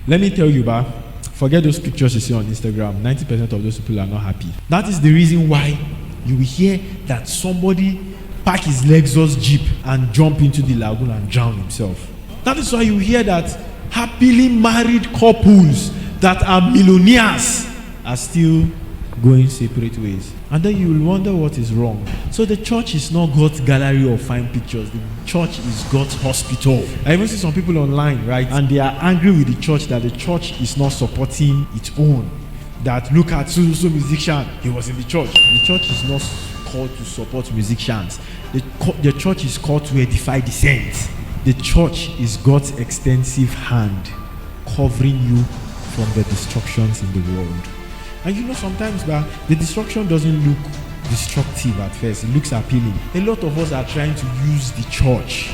Let me tell you, forget those pictures you see on Instagram. 90% of those people are not happy. That is the reason why you will hear that somebody pack his Lexus Jeep and jump into the lagoon and drown himself. That is why you hear that happily married couples that are millionaires are still going separate ways. And then you will wonder what is wrong. So the church is not God's gallery of fine pictures. The church is God's hospital. I even see some people online, right? And they are angry with the church that the church is not supporting its own. That look at so musician, he was in the church. The church is not called to support musicians. The church is called to edify the saints. The church is God's extensive hand covering you from the destructions in the world. And sometimes the destruction doesn't look destructive at first. It looks appealing. A lot of us are trying to use the church.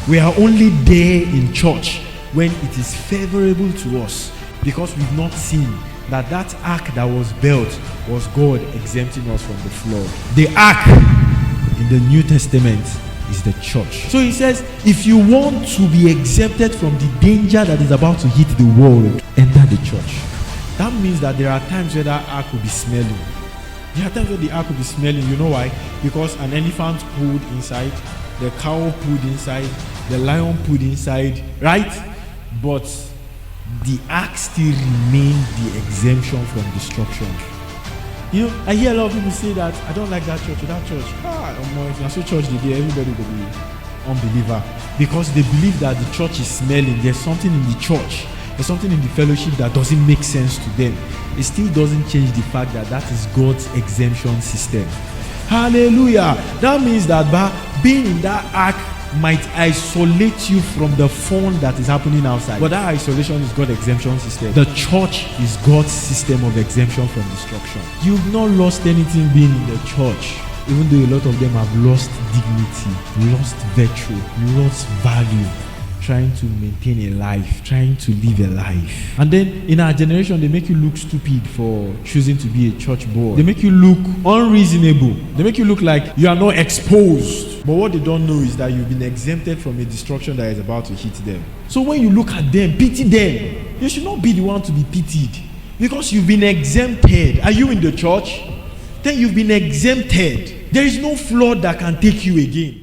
We are only there in church when it is favorable to us, because we've not seen that ark that was built was God exempting us from the flood. The ark in the New Testament is the church. So he says, if you want to be exempted from the danger that is about to hit the world, enter the church. That means that there are times where that ark will be smelling. There are times where the ark will be smelling. You know why? Because an elephant pooed inside, the cow pooed inside, the lion pooed inside, right? But the ark still remained the exemption from destruction. I hear a lot of people say that I don't like that church or that church. If you're so church today, everybody will be unbeliever, because they believe that the church is smelling. There's something in the church. There's something in the fellowship that doesn't make sense to them. It still doesn't change the fact that is God's exemption system. Hallelujah. That means that by being in that ark might isolate you from the fun that is happening outside. But that isolation is God's exemption system. The church is God's system of exemption from destruction. You've not lost anything being in the church, even though a lot of them have lost dignity, lost virtue, lost value, trying to maintain a life, trying to live a life. And then in our generation, they make you look stupid for choosing to be a church boy. They make you look unreasonable. They make you look like you are not exposed. But what they don't know is that you've been exempted from a destruction that is about to hit them. So when you look at them, pity them. You should not be the one to be pitied, because you've been exempted. Are you in the church? Then you've been exempted. There is no flood that can take you again.